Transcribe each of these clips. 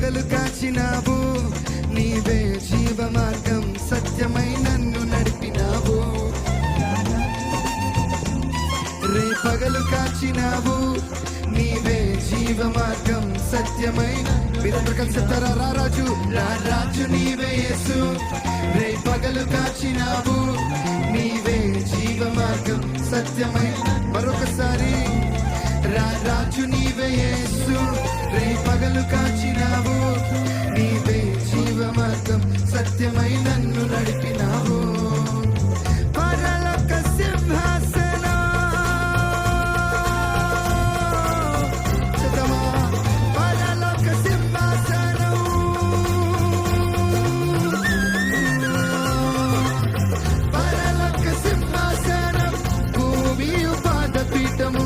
పగలు కాచినావు, నీవే జీవ మార్గం సత్యమై నన్ను నడిపినావు. రే పగలు కాచినావు, నీవే జీవ మార్గం సత్యమై. మీరందరూ కలిసి చెప్తారా? రారాజు రారాజు నీవే యేసు. రే పగలు కాచినావు, నీవే జీవ మార్గం సత్యమై. మరొకసారి రారాజు నీవే యేసు. రే పగలు కాచినావు, నీవే జీవ మార్గం సత్యమై నన్ను నడిపినావు. పరలోక సింహాసనం పరలోక సింహాసనం పరలోక సింహాసనం భూమి పాదపీఠము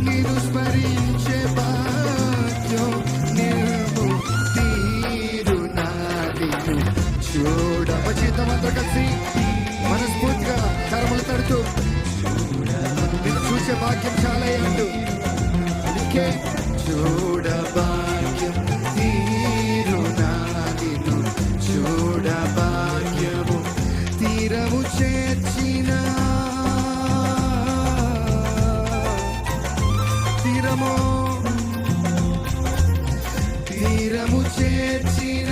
నీరు స్మరించే భాగ్యం నీవు తీరు నాడిను చూడ. చేతమంతా కలిసి మనస్ఫూర్తిగా కర్మలు తడుతూ నేను చూసే భాగ్యం చాలా అంటూ అందుకే చూడ భాగ్యం తీరు నాడిను చూడ భాగ్యము తీరము చేర్చిన తీరము తీరము చేర్చిన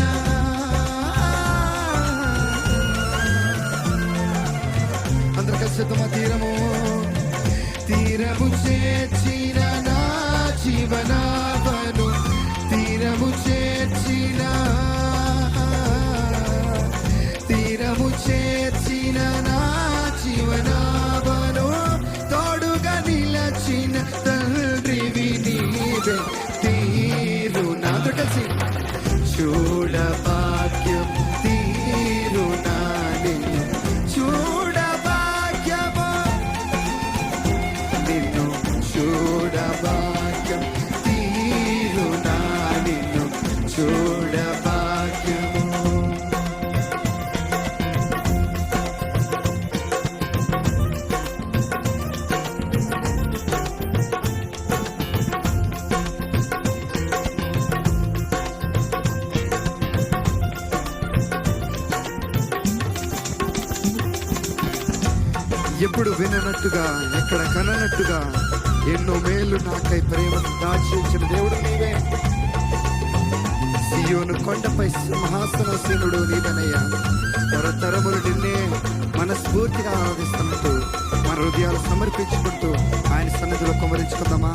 అందరు కలిసిద్దామా? తీరము తీరము చేర్చిన నా జీవనావను తీరము చేర్చిన తీరము చేర్చిన నా జీవనావను తోడుగా నిలచిన తండ్రివి నీవే తీరు నాతో కలిసి చూడ భాగ్యం తీరు నా నిన్ను చూడ భాగ్యము నిన్ను చూడ భాగ్యం తీరు నా నిన్ను చూడ భాగ్యము. ఎప్పుడు విననట్టుగా ఎక్కడ కననట్టుగా ఎన్నో మేలు నాకై ప్రేమను దాచించిన దేవుడు నీవే. సియోను కొండపై సింహాసనసీనుడు నీవెనయ్యా. తరతరములు నిన్నే మనస్ఫూర్తిగా ఆరాధిస్తున్నట్టు మన హృదయాలు సమర్పించుకుంటూ ఆయన సన్నిధిలో కుమరించుకుందామా?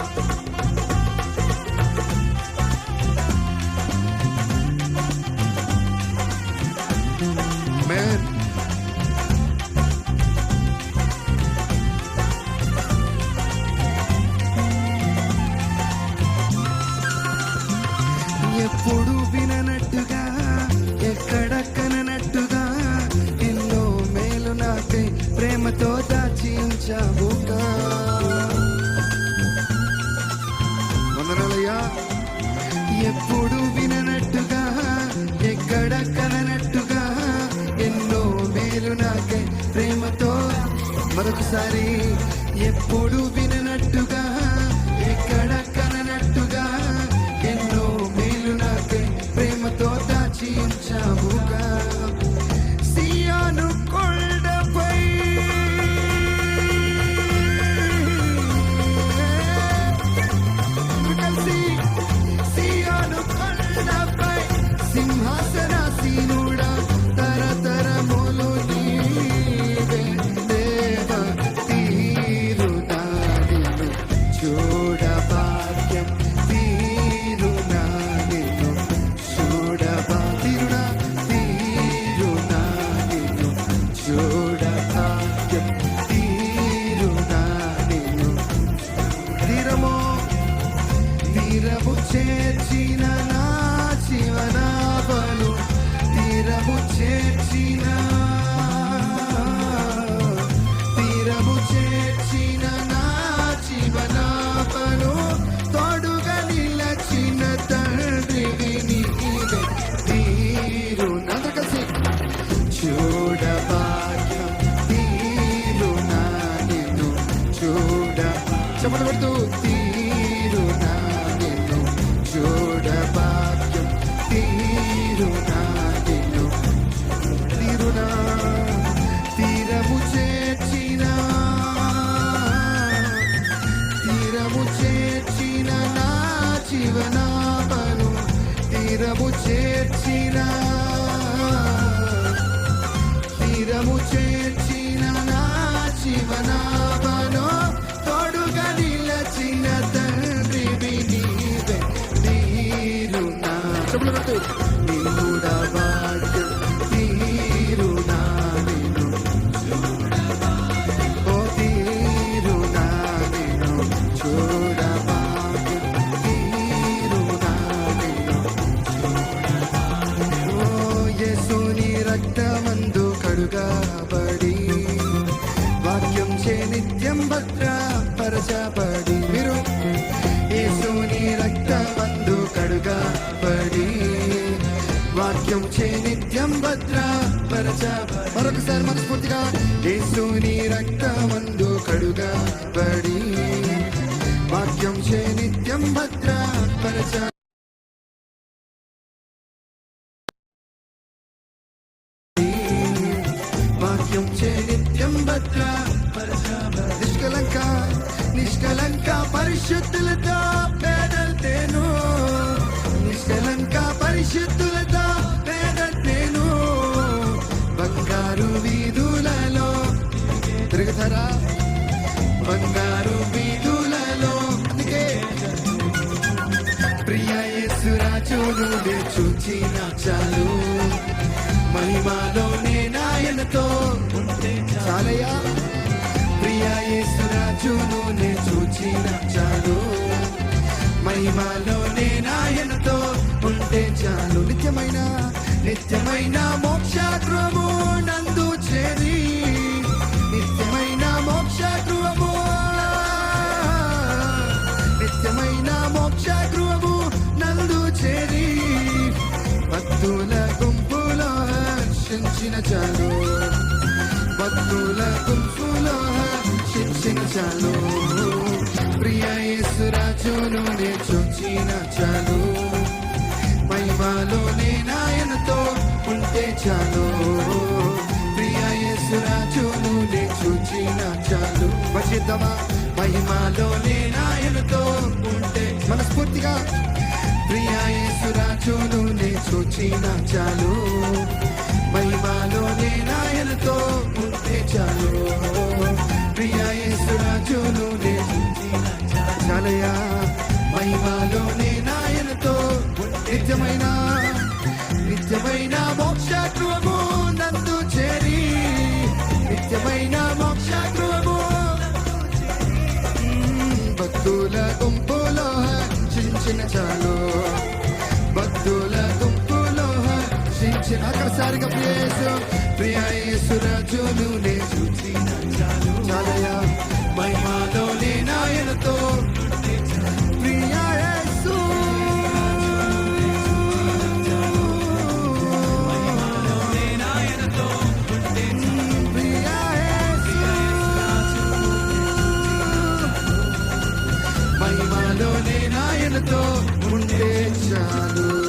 మేన్ ఎప్పుడు విననట్టుగా ఎక్కడ కననట్టుగా ఎన్నో మేలు నాకై ప్రేమతో దాచించావుగా. వందనాలయ్యా. ఎప్పుడు విననట్టుగా ఎక్కడ కననట్టుగా ఎన్నో మేలు నాకై ప్రేమతో. మరొకసారి ఎప్పుడు విననట్టుగా ఎక్కడ కననట్టుగా ఎన్నో మేలు నాకై ప్రేమతో దాచించావుగా. సియోను కొండపై కలిసి సియోను కొండపై సింహాసనాసీనుడా తరతరములు నీవే దేవ తీరు నాడిను చూడ భాగ్యం తీరు నాడిను చూడ తీరునా తీరు నాడిను చూడ భాగ్యం తీరు నాడిను. తీరము తీరము చేర్చిన నా జీవనావను తీరము చేర్చిన తీరము చేర్చిన నా జీవనావను తోడుగా నిలచిన తండ్రివి నీవే తీరు నాతో కలిసి చూడ భాగ్యం తీరు నా నిన్ను చూడ. చెప్పలు పడుతూ తీరు నా నిన్ను చూడ భాగ్యం తీరు నిత్యము చేర్చిన నా జీవనావనో తోడుగా నిలచిన తండ్రివి నీవే తీరునా చెప్పులు కొట్టు నిన్నుడా భాగ్యం తీరునా నిన్ను ఓ తీరునా నిన్ను చూడ భాగ్యం తీరునా నిన్ను ఓ యేసుని రక్తమందు కడుగబడి వాక్యం చే నిత్యం భద్రపరచబడి మీరు యేసుని రక్తమందు కడుగబడి వాక్యం చే నిత్యం భద్రపరచబడి మరొకసారి మనస్ఫూర్తిగా యేసుని రక్తమందు కడుగబడి వాక్యం చే నిత్యం భద్రపరచ వాక్యం చే నిత్యం నిష్కలంక నిష్కలంక పరిశుద్ధులతో పేదల్తేను నిష్కలంక పరిశుద్ధులతో పేదల్తేను బంగారు వీధులలో తిరుగుతారా బంగారు వీధులలో అందుకే ప్రియ యేసురాజును చూచిన చాలు మహిమలోనే నాయనతో ఉంటే చాలయ్యా ప్రియ యేసురాజును చూచిన చాలు మహిమలోనే నాయనతో ఉంటే చాలు నిత్యమైన నిత్యమైన మోక్షగృహము నందు చేరి నిత్యమైన మోక్షగృహము నిత్యమైన మోక్షగృహము నందు చేరి భక్తుల గుంపులో హర్షించిన చాలు భక్తుల గుంపులో హర్షించిన చాలు ప్రియ యేసురాజును చూచిన చాలు మహిమలోనే నాయనతో ఉంటే చాలు ప్రియ యేసురాజును చూచిన చాలు వచితమా మహిమలోనే నాయనతో ఉంటే మనస్ఫూర్తిగా ప్రియ యేసురాజును చూచిన చాలు మహిమలోనే నాయనతో ఉంటే చాలు ప్రియ యేసురాజును చాలయా మహిమలోనే నాయనతో నిత్యమైన నిత్యమైన మోక్షగృహము నందు చేరి నిత్యమైన మోక్షగృహము భక్తుల గుంపులో హర్షించిన చాలు భక్తుల గుంపులో హర్షించిన అక్కడసారిగా ప్రియ యేసురాజును చూచిన చాలు చాలయా మహిమలోనే నాయనతో ప్రియ యేసు మహిమలోనే నాయనతో ప్రియ యేసు మహిమలోనే నాయనతో ఉంటే చాలు